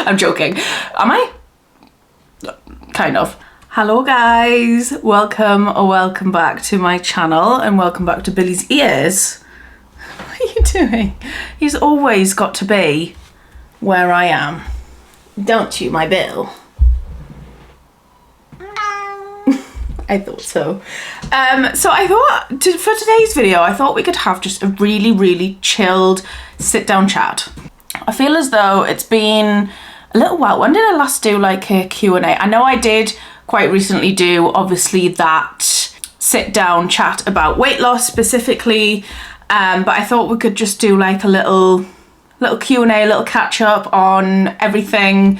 I'm joking. Am I? Kind of. Hello guys, welcome back to my channel and welcome back to Billy's ears. What are you doing? He's always got to be where I am. Don't you, my Bill? I thought so. So I thought, for today's video, I thought we could have just a really chilled sit-down chat. I feel as though it's been a little while. When did I last do like a Q&A? I know I did quite recently do, obviously, that sit-down chat about weight loss specifically, but I thought we could just do like a little Q&A, a little catch-up on everything.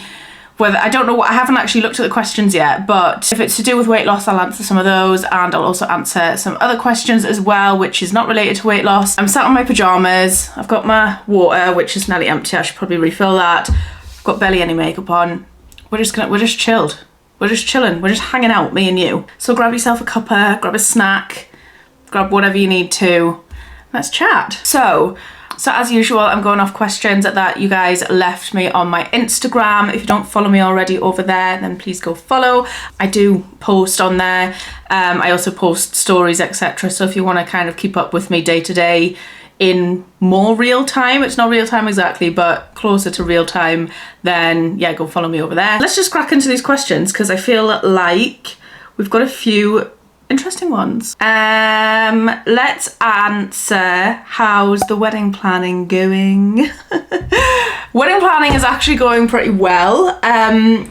Whether, I don't know, I haven't actually looked at the questions yet, but if it's to do with weight loss, I'll answer some of those, and I'll also answer some other questions as well, which is not related to weight loss. I'm sat in my pajamas. I've got my water, which is nearly empty. I should probably refill that. I've got barely any makeup on. We're just chilled. We're just chilling. We're just hanging out, me and you. So grab yourself a cuppa, grab a snack, grab whatever you need to. Let's chat. So as usual, I'm going off questions that you guys left me on my Instagram. If you don't follow me already over there, then please go follow. I do post on there. I also post stories, etc. So if you want to kind of keep up with me day to day in more real time, it's not real time exactly, but closer to real time, then yeah, go follow me over there. Let's just crack into these questions because I feel like we've got a few interesting ones. Let's answer, how's the wedding planning going? Wedding planning is actually going pretty well.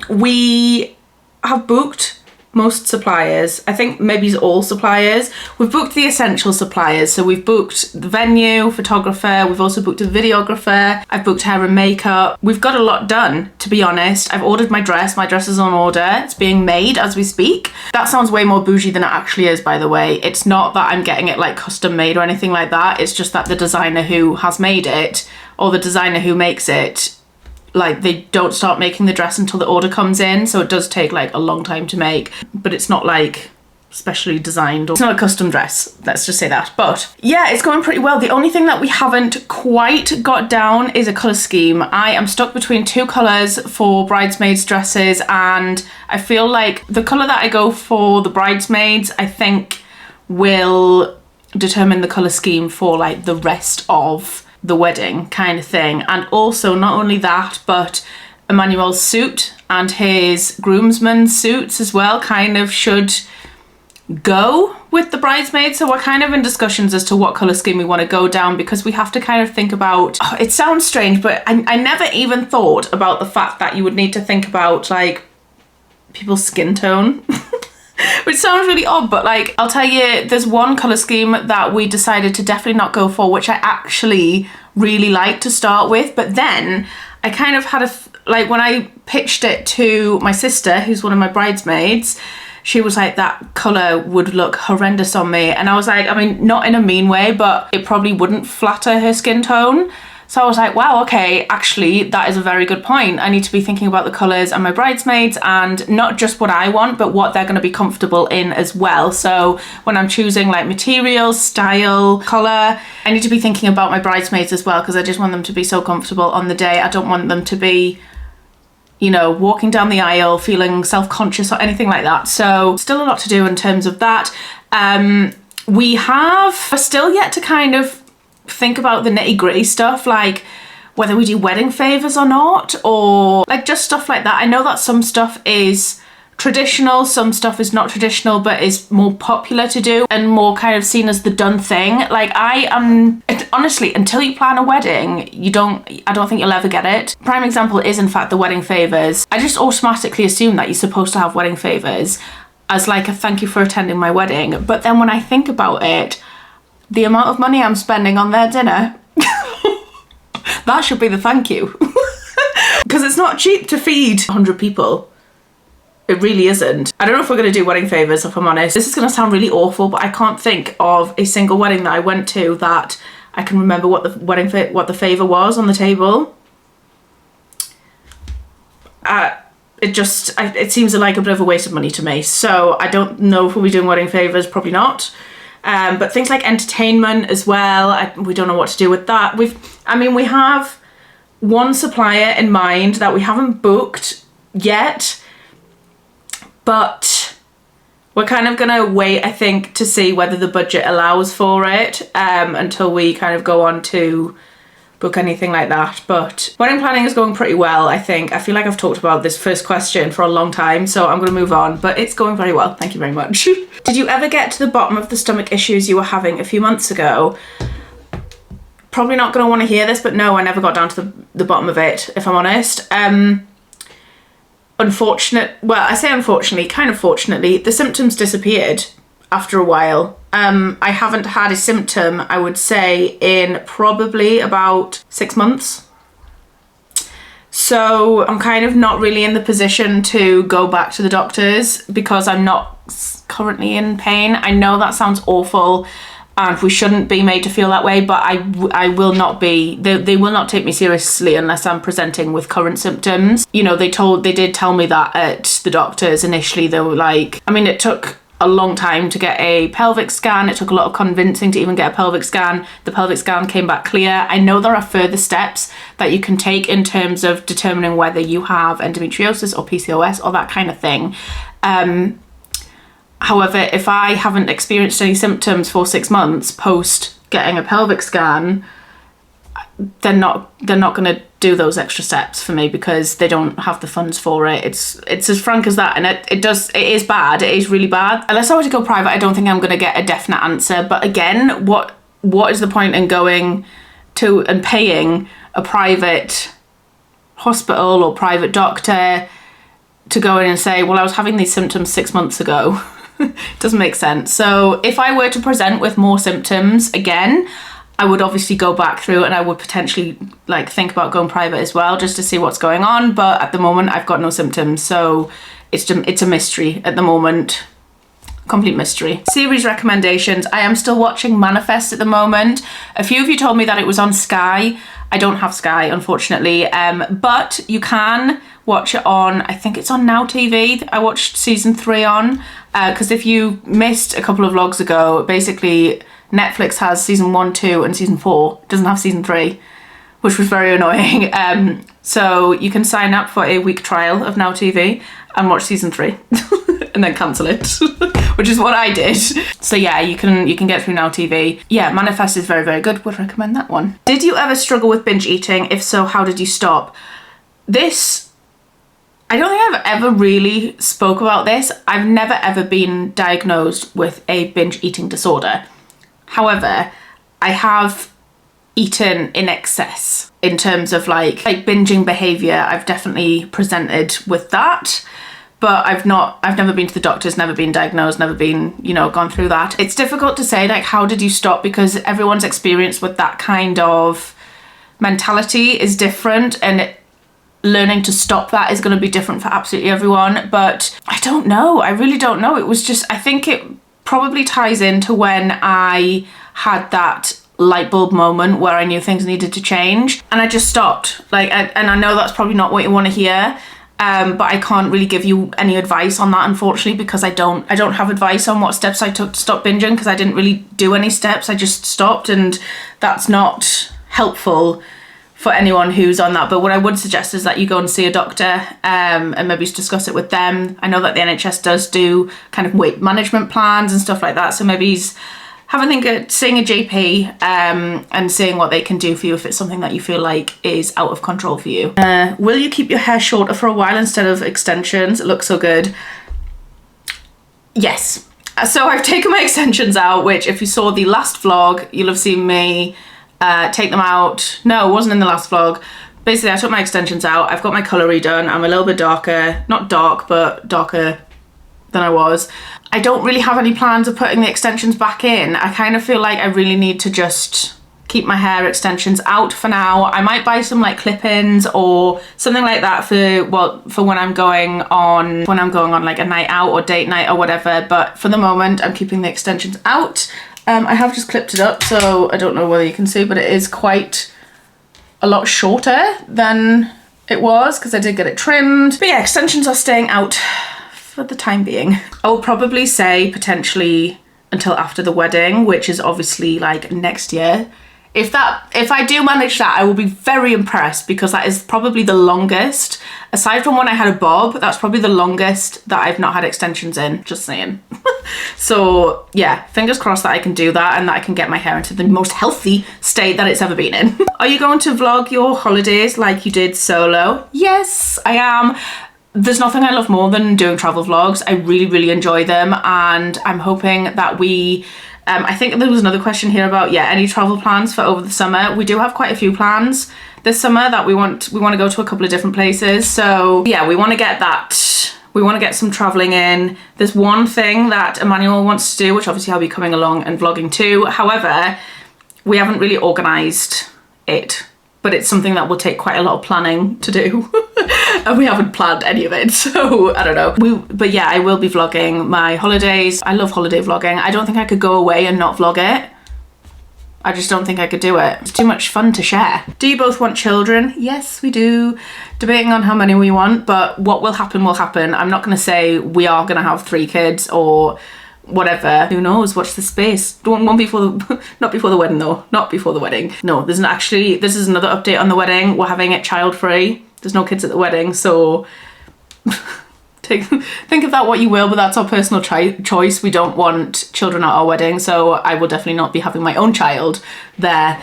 We have booked most suppliers. I think maybe all suppliers. We've booked the essential suppliers. So we've booked the venue, photographer. We've also booked a videographer. I've booked hair and makeup. We've got a lot done, to be honest. I've ordered my dress. My dress is on order. It's being made as we speak. That sounds way more bougie than it actually is, by the way. It's not that I'm getting it like custom made or anything like that. It's just that the designer who has made it, or the designer who makes it, like, they don't start making the dress until the order comes in, so it does take like a long time to make, but it's not like specially designed, or it's not a custom dress, let's just say that. But yeah, it's going pretty well. The only thing that we haven't quite got down is a colour scheme. I am stuck between two colours for bridesmaids dresses, and I feel like the colour that I go for the bridesmaids, I think, will determine the colour scheme for like the rest of the wedding kind of thing. And also, not only that, but Emmanuel's suit and his groomsman's suits as well kind of should go with the bridesmaids. So we're kind of in discussions as to what colour scheme we want to go down, because we have to kind of think about, it sounds strange, but I never even thought about the fact that you would need to think about like people's skin tone. Which sounds really odd, but like, I'll tell you, there's one colour scheme that we decided to definitely not go for, which I actually really like to start with. But then I kind of had like, when I pitched it to my sister, who's one of my bridesmaids, she was like, that colour would look horrendous on me. And I was like, I mean, not in a mean way, but it probably wouldn't flatter her skin tone. So I was like, wow, okay, actually, that is a very good point. I need to be thinking about the colours and my bridesmaids, and not just what I want, but what they're going to be comfortable in as well. So when I'm choosing like materials, style, colour, I need to be thinking about my bridesmaids as well, because I just want them to be so comfortable on the day. I don't want them to be, you know, walking down the aisle feeling self-conscious or anything like that. So still a lot to do in terms of that. We're still yet to kind of think about the nitty-gritty stuff, like whether we do wedding favours or not, or like just stuff like that. I know that some stuff is traditional, some stuff is not traditional, but is more popular to do and more kind of seen as the done thing. Like, honestly, until you plan a wedding, I don't think you'll ever get it. Prime example is, in fact, the wedding favours. I just automatically assume that you're supposed to have wedding favours as like a thank you for attending my wedding. But then when I think about it, the amount of money I'm spending on their dinner, that should be the thank you. Because it's not cheap to feed 100 people. It really isn't. I don't know if we're going to do wedding favours, if I'm honest. This is going to sound really awful, but I can't think of a single wedding that I went to that I can remember what the favour was on the table. It seems like a bit of a waste of money to me. So I don't know if we'll be doing wedding favours, probably not. But things like entertainment as well, we don't know what to do with that. We have one supplier in mind that we haven't booked yet, but we're kind of gonna wait, I think, to see whether the budget allows for it until we kind of go on to book anything like that. But wedding planning is going pretty well, I think. I feel like I've talked about this first question for a long time, so I'm gonna move on, but it's going very well. Thank you very much. Did you ever get to the bottom of the stomach issues you were having a few months ago? Probably not gonna wanna hear this, but no, I never got down to the bottom of it, if I'm honest. Well, I say unfortunately, kind of fortunately, the symptoms disappeared after a while. I haven't had a symptom, I would say, in probably about 6 months. So I'm kind of not really in the position to go back to the doctors because I'm not currently in pain. I know that sounds awful and we shouldn't be made to feel that way, but I will not be, they will not take me seriously unless I'm presenting with current symptoms. You know, they did tell me that at the doctors initially. They were like, I mean, it took a long time to get a pelvic scan. It took a lot of convincing to even get a pelvic scan. The pelvic scan came back clear. I know there are further steps that you can take in terms of determining whether you have endometriosis or PCOS or that kind of thing. However, if I haven't experienced any symptoms for 6 months post getting a pelvic scan, they're not going to do those extra steps for me because they don't have the funds for it. It's as frank as that, and it is bad. It is really bad. Unless I were to go private, I don't think I'm going to get a definite answer. But again, what is the point in going to and paying a private hospital or private doctor to go in and say, well, I was having these symptoms 6 months ago? Doesn't make sense. So if I were to present with more symptoms again, I would obviously go back through and I would potentially like think about going private as well, just to see what's going on. But at the moment I've got no symptoms, so it's a mystery at the moment. Complete mystery. Series recommendations. I am still watching Manifest at the moment. A few of you told me that it was on Sky. I don't have Sky, unfortunately, but you can watch it on, I think it's on Now TV. I watched season 3 on, because if you missed a couple of vlogs ago, basically Netflix has season 1, 2 and season 4. It doesn't have season 3, which was very annoying. So you can sign up for a week trial of Now TV and watch season 3 and then cancel it, which is what I did. So yeah, you can get through Now TV. Yeah, Manifest is very, very good. Would recommend that one. Did you ever struggle with binge eating? If so, how did you stop? I don't think I've ever really spoke about this. I've never ever been diagnosed with a binge eating disorder. However, I have eaten in excess in terms of like binging behavior. I've definitely presented with that, but I've never been to the doctors, never been diagnosed, never been, gone through that. It's difficult to say like, how did you stop? Because everyone's experience with that kind of mentality is different, and learning to stop that is going to be different for absolutely everyone. But I don't know. I really don't know. It was just, I think it probably ties into when I had that light bulb moment where I knew things needed to change and I just stopped. And I know that's probably not what you want to hear, but I can't really give you any advice on that, unfortunately, because I don't have advice on what steps I took to stop binging, because I didn't really do any steps. I just stopped, and that's not helpful for anyone who's on that. But what I would suggest is that you go and see a doctor, and maybe discuss it with them. I know that the NHS does do kind of weight management plans and stuff like that, so maybe have a think at seeing a GP and seeing what they can do for you if it's something that you feel like is out of control for you. Will you keep your hair shorter for a while instead of extensions? It looks so good. Yes. So I've taken my extensions out, which if you saw the last vlog, you'll have seen me take them out. No, it wasn't in the last vlog. Basically, I took my extensions out. I've got my colour redone. I'm a little bit darker. Not dark, but darker than I was. I don't really have any plans of putting the extensions back in. I kind of feel like I really need to just keep my hair extensions out for now. I might buy some like clip-ins or something like that for when I'm going on like a night out or date night or whatever. But for the moment, I'm keeping the extensions out. I have just clipped it up, so I don't know whether you can see, but it is quite a lot shorter than it was because I did get it trimmed. But yeah, extensions are staying out for the time being. I will probably say potentially until after the wedding, which is obviously like next year If I do manage that, I will be very impressed, because that is probably the longest, aside from when I had a bob, that's probably the longest that I've not had extensions in, just saying. So yeah, fingers crossed that I can do that and that I can get my hair into the most healthy state that it's ever been in. Are you going to vlog your holidays like you did solo? Yes, I am. There's nothing I love more than doing travel vlogs. I really, really enjoy them, and I'm hoping that we... I think there was another question here about, any travel plans for over the summer. We do have quite a few plans this summer that we want to go to a couple of different places. So yeah, we want to get that. We want to get some traveling in. There's one thing that Emmanuel wants to do, which obviously I'll be coming along and vlogging too. However, we haven't really organised it, but it's something that will take quite a lot of planning to do. And we haven't planned any of it, so I don't know. But yeah, I will be vlogging my holidays. I love holiday vlogging. I don't think I could go away and not vlog it. I just don't think I could do it. It's too much fun to share. Do you both want children? Yes, we do. Debating on how many we want, but what will happen will happen. I'm not going to say we are going to have 3 kids or whatever. Who knows? Watch the space. Not before the wedding though. Not before the wedding. No, this is another update on the wedding. We're having it child free. There's no kids at the wedding, so think of that what you will, but that's our personal choice. We don't want children at our wedding, so I will definitely not be having my own child there.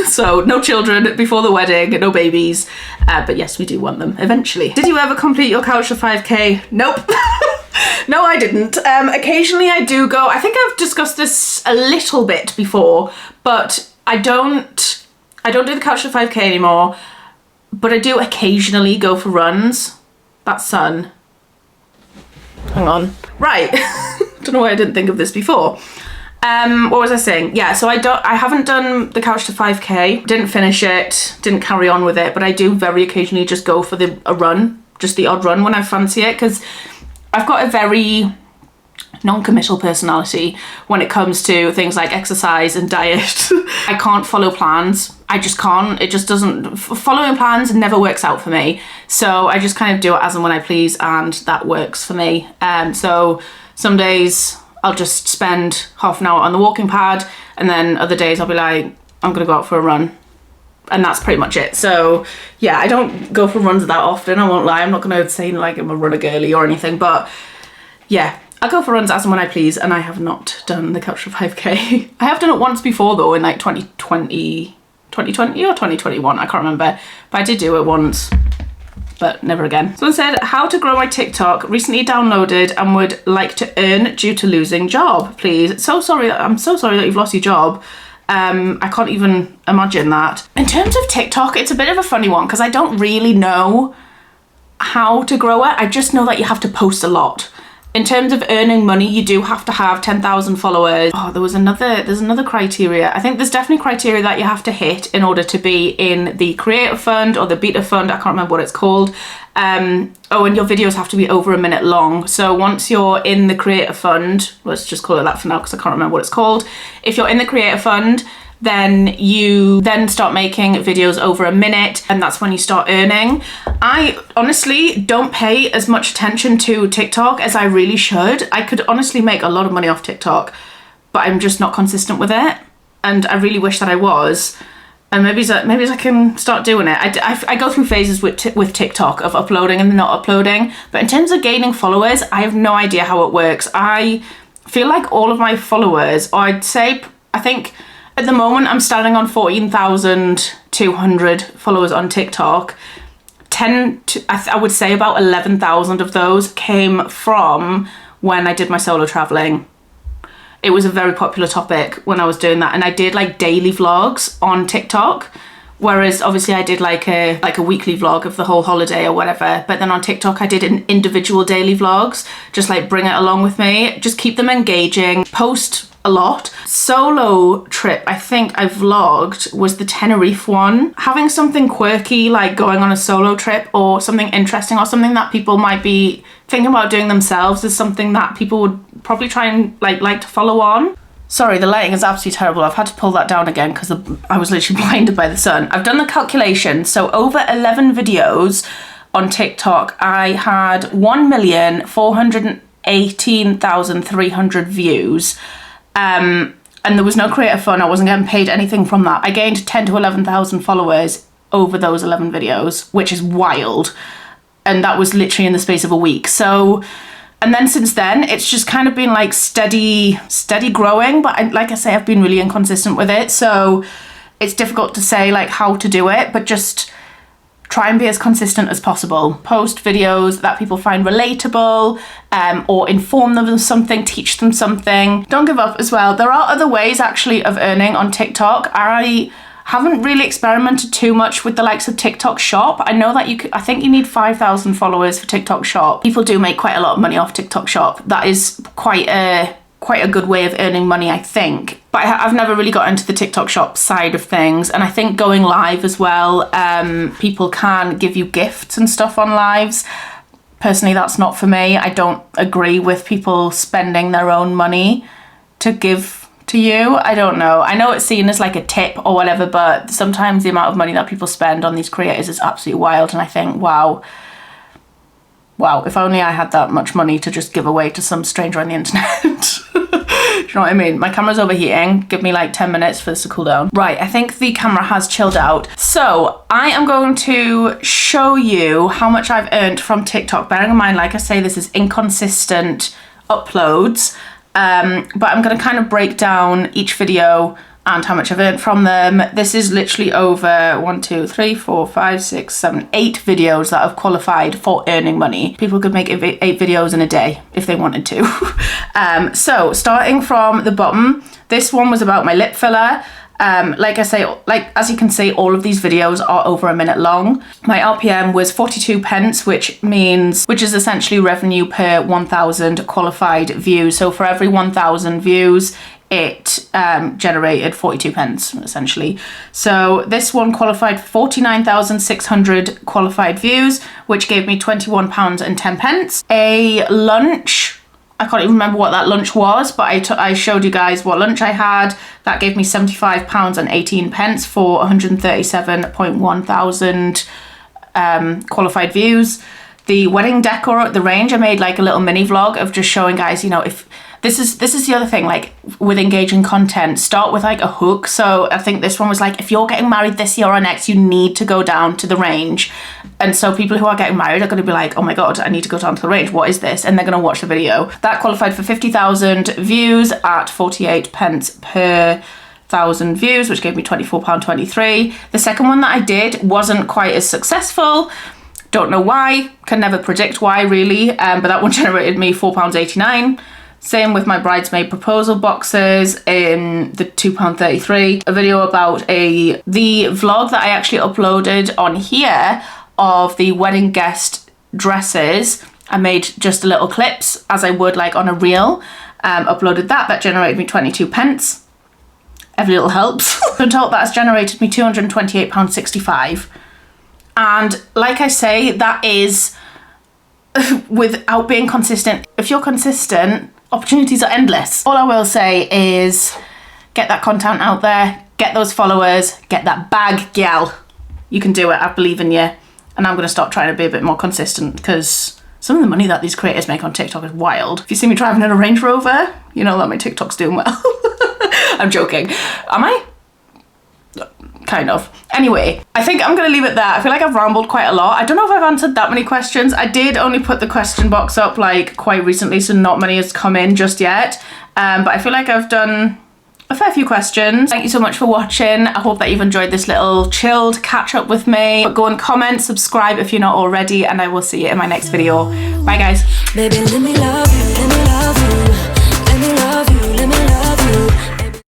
So no children before the wedding, no babies, but yes, we do want them eventually. Did you ever complete your couch to 5k? Nope. No, I didn't. Occasionally I do go. I think I've discussed this a little bit before, but I don't do the couch to 5k anymore, but I do occasionally go for runs. That's sun. Hang on. Right. Don't know why I didn't think of this before. What was I saying? Yeah, so I haven't done the couch to 5k. Didn't finish it. Didn't carry on with it, but I do very occasionally just go for a run, just the odd run when I fancy it, because I've got a very non-committal personality when it comes to things like exercise and diet. I can't follow plans. I just can't. It just doesn't. Following plans never works out for me. So I just kind of do it as and when I please, and that works for me. So some days I'll just spend half an hour on the walking pad, and then other days I'll be like, I'm gonna go out for a run. And that's pretty much it. So yeah, I don't go for runs that often, I won't lie. I'm not gonna say like I'm a runner girly or anything, but yeah, I go for runs as and when I please, and I have not done the couch to 5k. I have done it once before though, in like 2020 or 2021, I can't remember, but I did do it once, but never again. Someone said, how to grow my TikTok, recently downloaded and would like to earn due to losing job, please. I'm so sorry that you've lost your job. I can't even imagine that. In terms of TikTok, it's a bit of a funny one, because I don't really know how to grow it. I just know that you have to post a lot. In terms of earning money, you do have to have 10,000 followers. Oh, there's another criteria. I think there's definitely criteria that you have to hit in order to be in the Creator Fund or the Beta Fund. I can't remember what it's called. And your videos have to be over a minute long. So once you're in the Creator Fund, let's just call it that for now because I can't remember what it's called. If you're in the Creator Fund, then you then start making videos over a minute, and that's when you start earning. I honestly don't pay as much attention to TikTok as I really should. I could honestly make a lot of money off TikTok, but I'm just not consistent with it, and I really wish that I was. And maybe I can start doing it. I go through phases with TikTok of uploading and not uploading, but in terms of gaining followers, I have no idea how it works. I feel like all of my followers, or I think at the moment I'm standing on 14,200 followers on TikTok. I would say about 11,000 of those came from when I did my solo traveling. It was a very popular topic when I was doing that, and I did like daily vlogs on TikTok, whereas obviously I did like a weekly vlog of the whole holiday or whatever, but then on TikTok I did individual daily vlogs, just like bring it along with me, just keep them engaging, post a lot. Solo trip I think I vlogged was the Tenerife one. Having something quirky like going on a solo trip or something interesting or something that people might be thinking about doing themselves is something that people would probably try and like to follow on. Sorry, the lighting is absolutely terrible. I've had to pull that down again because I was literally blinded by the sun. I've done the calculation, so over 11 videos on TikTok I had 1,418,300 views. and there was no creator fund. I wasn't getting paid anything from that. I gained 10 to 11,000 followers over those 11 videos, which is wild. And that was literally in the space of a week. So, and then since then, it's just kind of been like steady growing. But like I say, I've been really inconsistent with it. So it's difficult to say like how to do it, but just try and be as consistent as possible. Post videos that people find relatable, or inform them of something, teach them something. Don't give up as well. There are other ways actually of earning on TikTok. I haven't really experimented too much with the likes of TikTok Shop. I know that I think you need 5,000 followers for TikTok Shop. People do make quite a lot of money off TikTok Shop. That is quite a good way of earning money, I think. But I've never really got into the TikTok Shop side of things. And I think going live as well, people can give you gifts and stuff on lives. Personally, that's not for me. I don't agree with people spending their own money to give to you. I don't know. I know it's seen as like a tip or whatever, but sometimes the amount of money that people spend on these creators is absolutely wild. And I think, wow, if only I had that much money to just give away to some stranger on the internet. Do you know what I mean? My camera's overheating. Give me like 10 minutes for this to cool down. Right, I think the camera has chilled out. So I am going to show you how much I've earned from TikTok. Bearing in mind, like I say, this is inconsistent uploads. But I'm going to kind of break down each video and how much I've earned from them. This is literally over 8 videos that have qualified for earning money. People could make 8 videos in a day if they wanted to. So starting from the bottom, this one was about my lip filler. Like I say, like as you can see, all of these videos are over a minute long. My RPM was 42 pence, which is essentially revenue per 1,000 qualified views. So for every 1,000 views, it generated 42 pence essentially. So this one qualified for 49,600 qualified views, which gave me £21.10. A lunch, I can't even remember what that lunch was, but I showed you guys what lunch I had. That gave me £75.18 for 137.1 thousand qualified views. The wedding decor at the range, I made like a little mini vlog of just showing guys, you know, if this is the other thing, like with engaging content, start with like a hook. So I think this one was like, if you're getting married this year or next, you need to go down to the range. And so people who are getting married are going to be like, oh my God, I need to go down to the range. What is this? And they're going to watch the video. That qualified for 50,000 views at 48 pence per 1,000 views, which gave me £24.23. The second one that I did wasn't quite as successful. Don't know why, can never predict why really, but that one generated me £4.89. Same with my bridesmaid proposal boxes in the £2.33. A video about the vlog that I actually uploaded on here of the wedding guest dresses. I made just little clips as I would like on a reel. Uploaded that generated me 22 pence. Every little helps. In total, that's generated me £228.65. And like I say, that is without being consistent. If you're consistent, opportunities are endless. All I will say is get that content out there, get those followers, get that bag, gal. You can do it, I believe in you. And I'm going to stop trying to be a bit more consistent because some of the money that these creators make on TikTok is wild. If you see me driving in a Range Rover, you know that my TikTok's doing well. I'm joking. Am I? Kind of. Anyway, I think I'm going to leave it there. I feel like I've rambled quite a lot. I don't know if I've answered that many questions. I did only put the question box up like quite recently, so not many has come in just yet. But I feel like I've done a fair few questions. Thank you so much for watching. I hope that you've enjoyed this little chilled catch up with me. But go and comment, subscribe if you're not already, and I will see you in my next video. Bye guys. Baby, let me love you.